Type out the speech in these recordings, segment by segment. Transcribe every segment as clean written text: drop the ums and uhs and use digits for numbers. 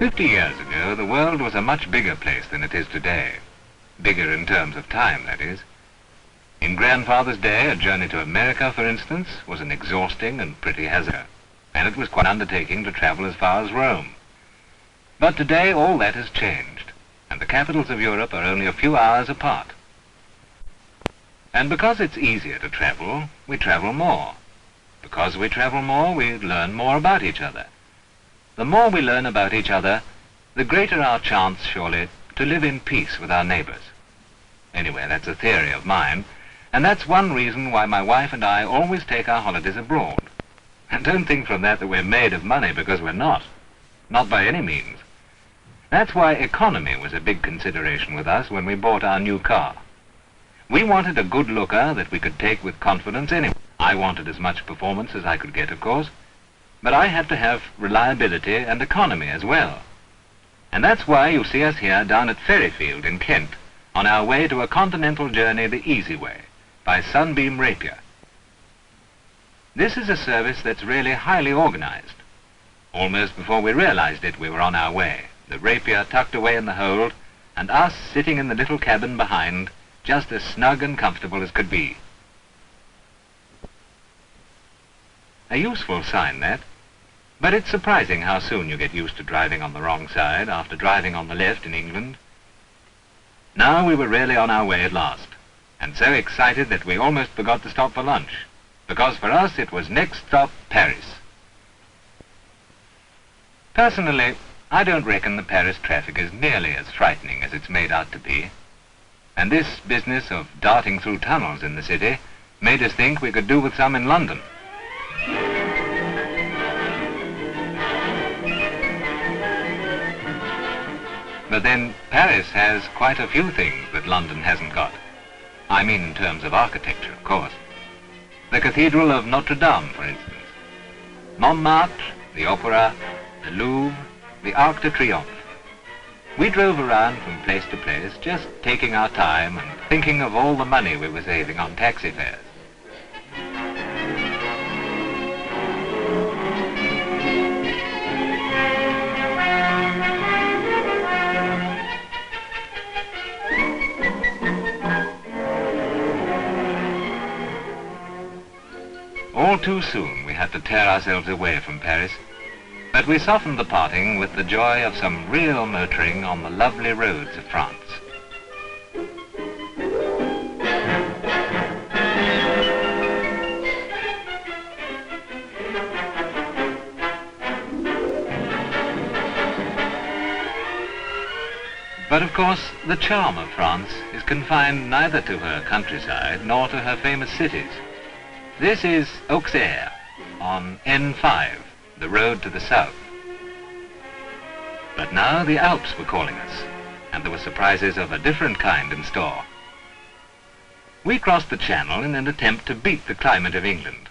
50 years ago, the world was a much bigger place than it is today. Bigger in terms of time, that is. In Grandfather's day, a journey to America, for instance, was an exhausting and pretty hazard, and it was quite an undertaking to travel as far as Rome. But today, all that has changed, and the capitals of Europe are only a few hours apart. And because it's easier to travel, we travel more. Because we travel more, we learn more about each other. The more we learn about each other, the greater our chance, surely, to live in peace with our neighbors. Anyway, that's a theory of mine, and that's one reason why my wife and I always take our holidays abroad. And don't think from that we're made of money, because we're not. Not by any means. That's why economy was a big consideration with us when we bought our new car. We wanted a good looker that we could take with confidence anyway. I wanted as much performance as I could get, of course, but I had to have reliability and economy as well. And that's why you see us here down at Ferryfield in Kent, on our way to a continental journey the easy way, by Sunbeam Rapier. This is a service that's really highly organized. Almost before we realized it, we were on our way, the Rapier tucked away in the hold, and us sitting in the little cabin behind, just as snug and comfortable as could be. A useful sign, that. But it's surprising how soon you get used to driving on the wrong side after driving on the left in England. Now we were really on our way at last, and so excited that we almost forgot to stop for lunch, because for us it was next stop Paris. Personally, I don't reckon the Paris traffic is nearly as frightening as it's made out to be, and this business of darting through tunnels in the city made us think we could do with some in London. But then Paris has quite a few things that London hasn't got. I mean in terms of architecture, of course. The Cathedral of Notre Dame, for instance. Montmartre, the Opera, the Louvre, the Arc de Triomphe. We drove around from place to place, just taking our time and thinking of all the money we were saving on taxi fares. All too soon we had to tear ourselves away from Paris, but we softened the parting with the joy of some real motoring on the lovely roads of France. But of course, the charm of France is confined neither to her countryside nor to her famous cities. This is Auxerre on N5, the road to the south. But now the Alps were calling us, and there were surprises of a different kind in store. We crossed the Channel in an attempt to beat the climate of England,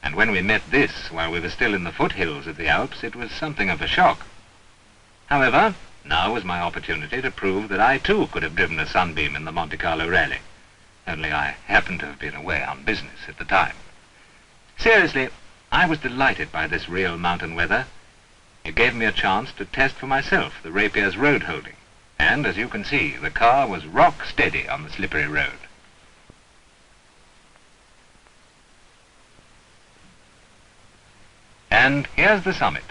and when we met this while we were still in the foothills of the Alps, it was something of a shock. However, now was my opportunity to prove that I too could have driven a Sunbeam in the Monte Carlo rally, only I happened to have been away on business at the time. Seriously, I was delighted by this real mountain weather. It gave me a chance to test for myself the Rapier's road holding, and as you can see, the car was rock steady on the slippery road. And here's the summit.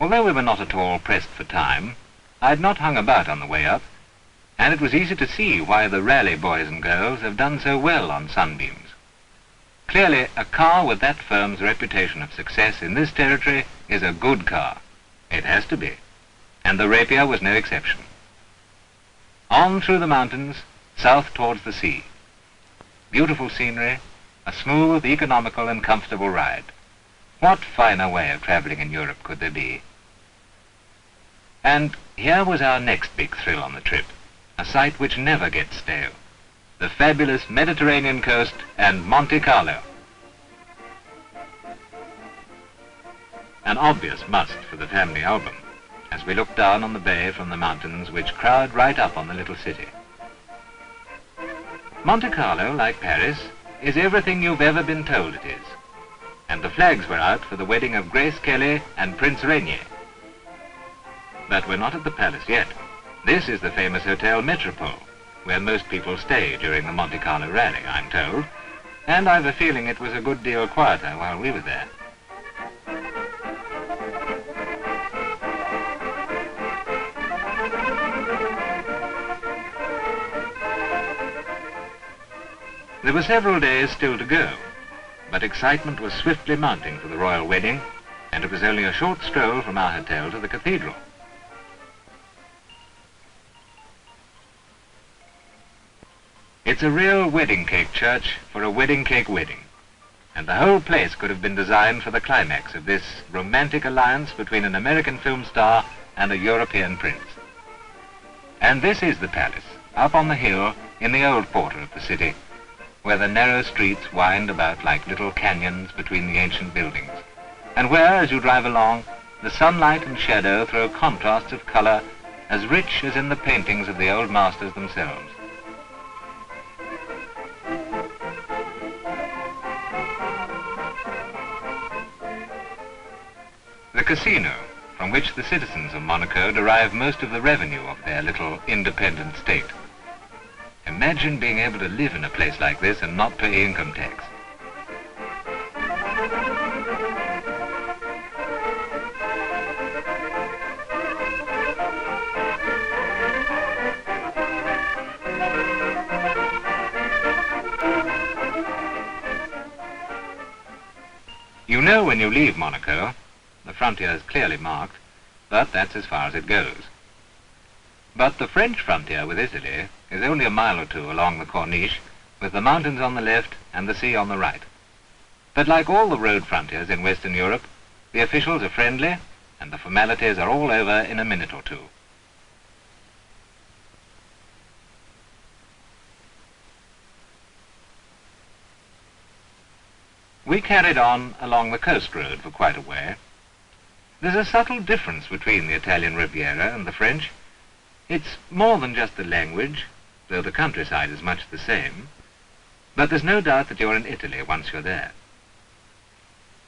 Although we were not at all pressed for time, I had not hung about on the way up, and it was easy to see why the rally boys and girls have done so well on Sunbeams. Clearly, a car with that firm's reputation of success in this territory is a good car. It has to be, and the Rapier was no exception. On through the mountains, south towards the sea. Beautiful scenery, a smooth, economical and comfortable ride. What finer way of travelling in Europe could there be? And here was our next big thrill on the trip, a sight which never gets stale. The fabulous Mediterranean coast and Monte Carlo. An obvious must for the family album, as we look down on the bay from the mountains which crowd right up on the little city. Monte Carlo, like Paris, is everything you've ever been told it is, and the flags were out for the wedding of Grace Kelly and Prince Rainier. But we're not at the palace yet. This is the famous Hotel Metropole, where most people stay during the Monte Carlo rally, I'm told, and I've a feeling it was a good deal quieter while we were there. There were several days still to go, but excitement was swiftly mounting for the royal wedding, and it was only a short stroll from our hotel to the cathedral. It's a real wedding cake church for a wedding cake wedding, and the whole place could have been designed for the climax of this romantic alliance between an American film star and a European prince. And this is the palace, up on the hill in the old quarter of the city, where the narrow streets wind about like little canyons between the ancient buildings, and where, as you drive along, the sunlight and shadow throw contrasts of color as rich as in the paintings of the old masters themselves. The casino, from which the citizens of Monaco derive most of the revenue of their little independent state. Imagine being able to live in a place like this and not pay income tax. You know when you leave Monaco, the frontier is clearly marked, but that's as far as it goes. But the French frontier with Italy is only a mile or two along the Corniche, with the mountains on the left and the sea on the right. But like all the road frontiers in Western Europe, the officials are friendly, and the formalities are all over in a minute or two. We carried on along the coast road for quite a way. There's a subtle difference between the Italian Riviera and the French. It's more than just the language, though the countryside is much the same, but there's no doubt that you're in Italy once you're there.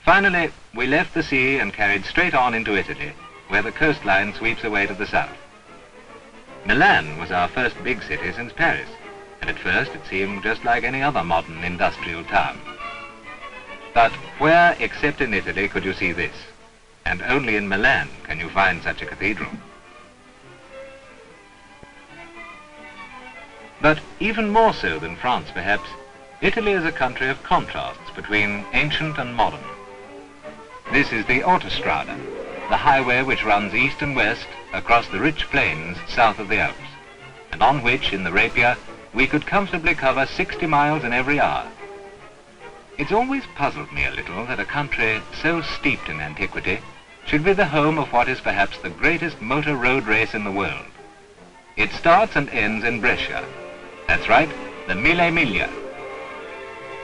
Finally, we left the sea and carried straight on into Italy, where the coastline sweeps away to the south. Milan was our first big city since Paris, and at first it seemed just like any other modern industrial town. But where, except in Italy, could you see this? And only in Milan can you find such a cathedral. But even more so than France, perhaps, Italy is a country of contrasts between ancient and modern. This is the Autostrada, the highway which runs east and west across the rich plains south of the Alps, and on which, in the Rapier, we could comfortably cover 60 miles in every hour. It's always puzzled me a little that a country so steeped in antiquity should be the home of what is perhaps the greatest motor road race in the world. It starts and ends in Brescia. That's right, the Mille Miglia.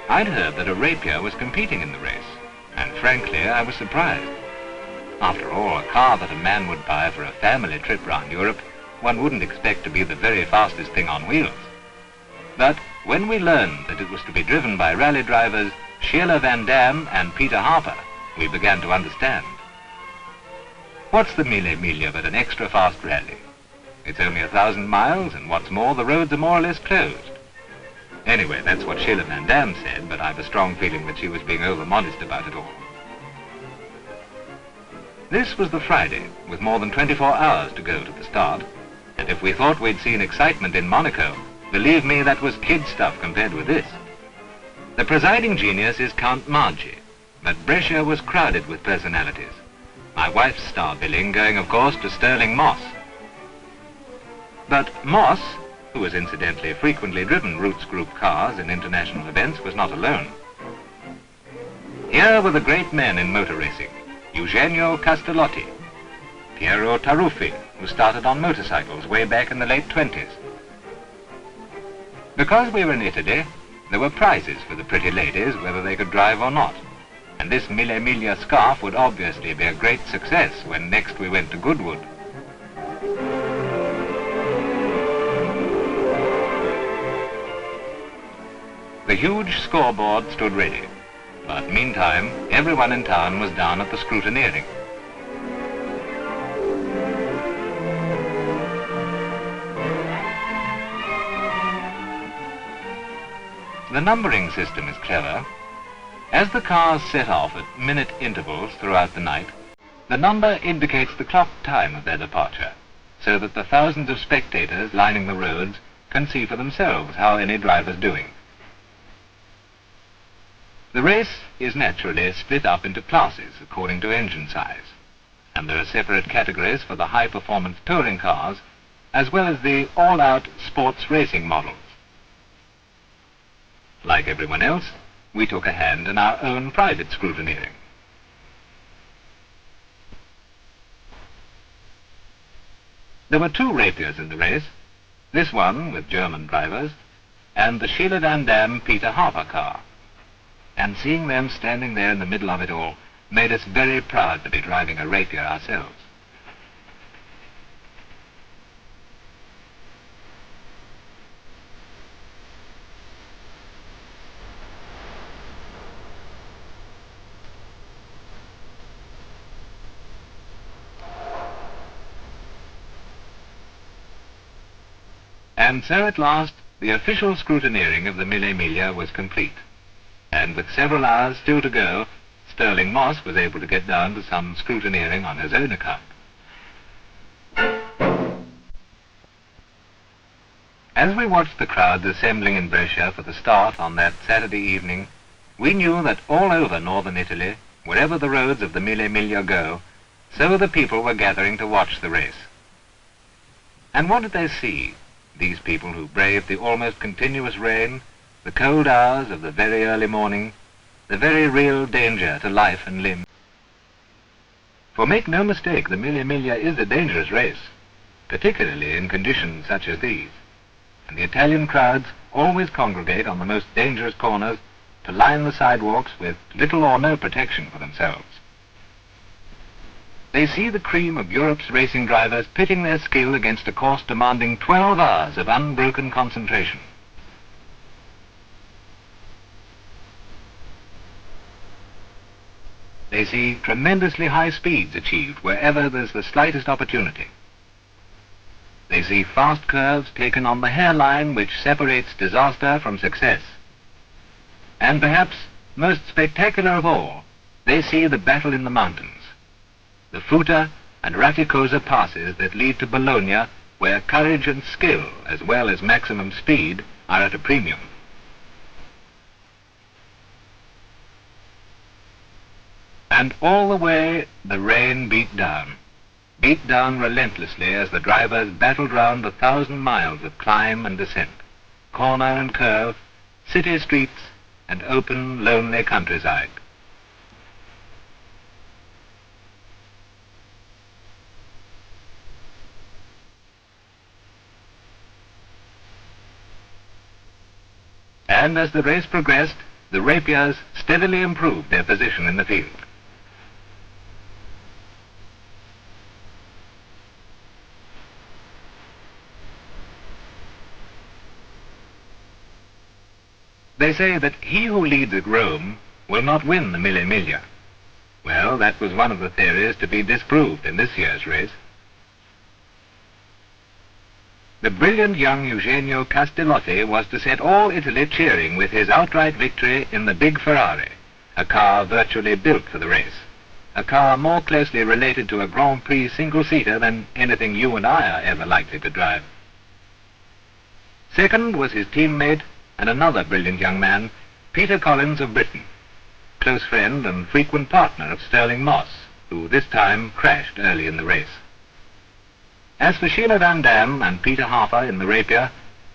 I'd heard that a Rapier was competing in the race, and frankly, I was surprised. After all, a car that a man would buy for a family trip round Europe, one wouldn't expect to be the very fastest thing on wheels. But when we learned that it was to be driven by rally drivers Sheila Van Dam and Peter Harper, we began to understand. What's the Mille Miglia but an extra fast rally? It's only 1,000 miles, and what's more, the roads are more or less closed. Anyway, that's what Sheila Van Dam said, but I've a strong feeling that she was being over-modest about it all. This was the Friday, with more than 24 hours to go to the start, and if we thought we'd seen excitement in Monaco, believe me, that was kid stuff compared with this. The presiding genius is Count Margi, but Brescia was crowded with personalities. My wife's star billing going, of course, to Sterling Moss. But Moss, who has incidentally frequently driven Roots Group cars in international events, was not alone. Here were the great men in motor racing: Eugenio Castellotti, Piero Taruffi, who started on motorcycles way back in the late 20s. Because we were in Italy, there were prizes for the pretty ladies, whether they could drive or not, and this Mille Miglia scarf would obviously be a great success when next we went to Goodwood. The huge scoreboard stood ready, but meantime, everyone in town was down at the scrutineering. The numbering system is clever. As the cars set off at minute intervals throughout the night, the number indicates the clock time of their departure, so that the thousands of spectators lining the roads can see for themselves how any driver's doing. The race is naturally split up into classes according to engine size, and there are separate categories for the high-performance touring cars, as well as the all-out sports racing models. Like everyone else, we took a hand in our own private scrutineering. There were 2 Rapiers in the race, this one with German drivers, and the Sheila Van Dam Peter Harper car. And seeing them standing there in the middle of it all made us very proud to be driving a Rapier ourselves. And so at last the official scrutineering of the Mille Miglia was complete, and with several hours still to go, Sterling Moss was able to get down to some scrutineering on his own account. As we watched the crowds assembling in Brescia for the start on that Saturday evening, we knew that all over northern Italy, wherever the roads of the Mille Miglia go, so the people were gathering to watch the race. And what did they see, these people who braved the almost continuous rain, the cold hours of the very early morning, the very real danger to life and limb? For make no mistake, the Mille Miglia is a dangerous race, particularly in conditions such as these, and the Italian crowds always congregate on the most dangerous corners to line the sidewalks with little or no protection for themselves. They see the cream of Europe's racing drivers pitting their skill against a course demanding 12 hours of unbroken concentration. They see tremendously high speeds achieved wherever there's the slightest opportunity. They see fast curves taken on the hairline which separates disaster from success. And perhaps most spectacular of all, they see the battle in the mountains, the Futa and Raticosa passes that lead to Bologna, where courage and skill, as well as maximum speed, are at a premium. And all the way the rain beat down relentlessly as the drivers battled round the 1,000 miles of climb and descent, corner and curve, city streets, and open, lonely countryside. And as the race progressed, the Rapiers steadily improved their position in the field. They say that he who leads at Rome will not win the Mille Miglia. Well, that was one of the theories to be disproved in this year's race. The brilliant young Eugenio Castellotti was to set all Italy cheering with his outright victory in the big Ferrari, a car virtually built for the race, a car more closely related to a Grand Prix single-seater than anything you and I are ever likely to drive. Second was his teammate and another brilliant young man, Peter Collins of Britain, close friend and frequent partner of Sterling Moss, who this time crashed early in the race. As for Sheila Van Dam and Peter Harper in the Rapier,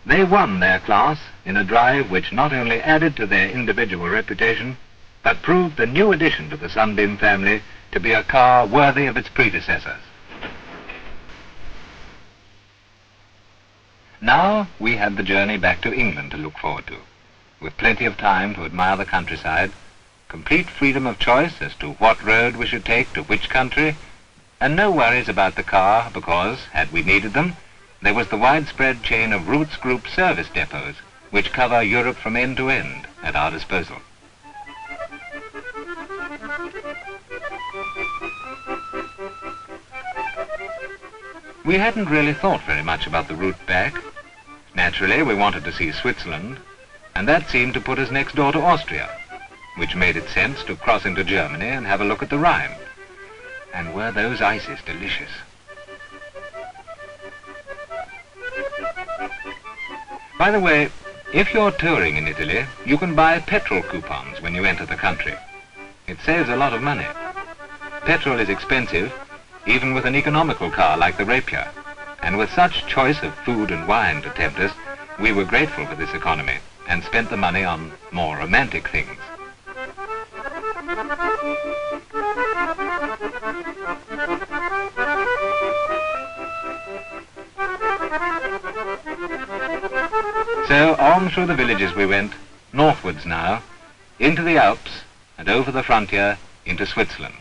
they won their class in a drive which not only added to their individual reputation, but proved the new addition to the Sunbeam family to be a car worthy of its predecessors. Now we had the journey back to England to look forward to, with plenty of time to admire the countryside, complete freedom of choice as to what road we should take to which country, and no worries about the car because, had we needed them, there was the widespread chain of Roots Group service depots which cover Europe from end to end at our disposal. We hadn't really thought very much about the route back. Naturally, we wanted to see Switzerland, and that seemed to put us next door to Austria, which made it sense to cross into Germany and have a look at the Rhine. And were those ices delicious. By the way, if you're touring in Italy, you can buy petrol coupons when you enter the country. It saves a lot of money. Petrol is expensive, even with an economical car like the Rapier, and with such choice of food and wine to tempt us, we were grateful for this economy and spent the money on more romantic things. So on through the villages we went, northwards now, into the Alps and over the frontier into Switzerland.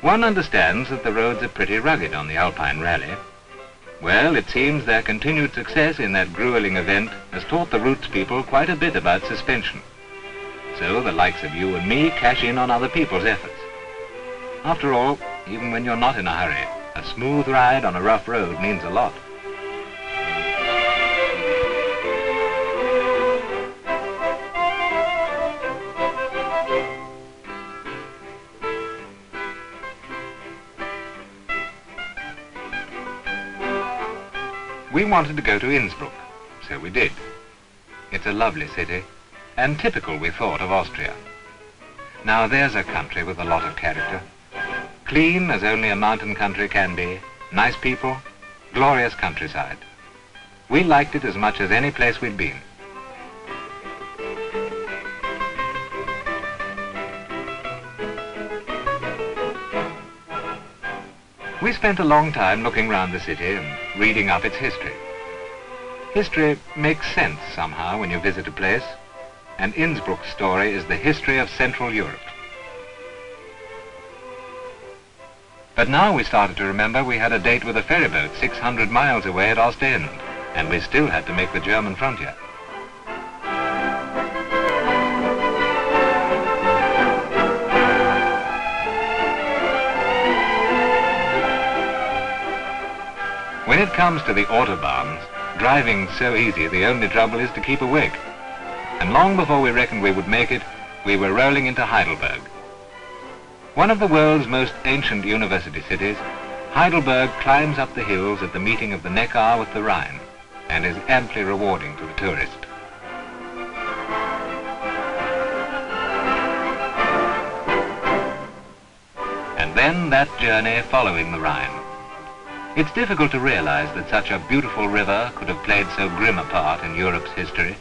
One understands that the roads are pretty rugged on the Alpine Rally. Well, it seems their continued success in that grueling event has taught the routes people quite a bit about suspension. So the likes of you and me cash in on other people's efforts. After all, even when you're not in a hurry, a smooth ride on a rough road means a lot. We wanted to go to Innsbruck, so we did. It's a lovely city, and typical, we thought, of Austria. Now there's a country with a lot of character. Clean as only a mountain country can be, nice people, glorious countryside. We liked it as much as any place we'd been. We spent a long time looking round the city and reading up its history. History makes sense somehow when you visit a place, and Innsbruck's story is the history of Central Europe. But now we started to remember we had a date with a ferryboat 600 miles away at Ostend, and we still had to make the German frontier. When it comes to the autobahns, driving's so easy, the only trouble is to keep awake. And long before we reckoned we would make it, we were rolling into Heidelberg. One of the world's most ancient university cities, Heidelberg climbs up the hills at the meeting of the Neckar with the Rhine, and is amply rewarding to the tourist. And then that journey following the Rhine. It's difficult to realize that such a beautiful river could have played so grim a part in Europe's history.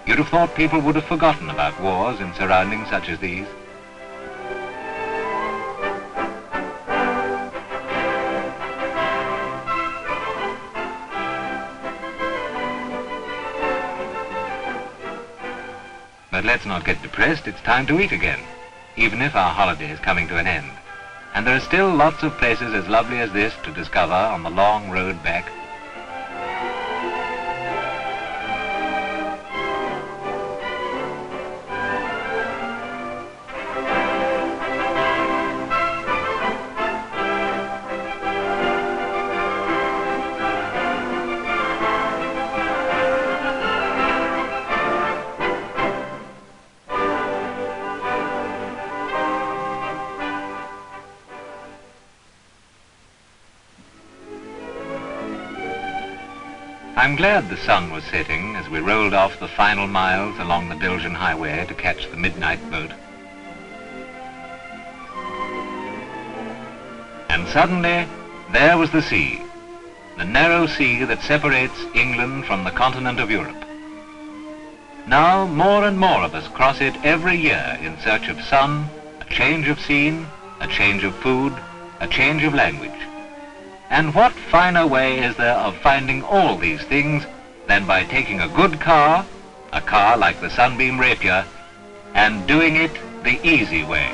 You'd have thought people would have forgotten about wars in surroundings such as these. But let's not get depressed, it's time to eat again, even if our holiday is coming to an end. And there are still lots of places as lovely as this to discover on the long road back. I'm glad the sun was setting as we rolled off the final miles along the Belgian highway to catch the midnight boat. And suddenly, there was the sea, the narrow sea that separates England from the continent of Europe. Now, more and more of us cross it every year in search of sun, a change of scene, a change of food, a change of language. And what finer way is there of finding all these things than by taking a good car, a car like the Sunbeam Rapier, and doing it the easy way?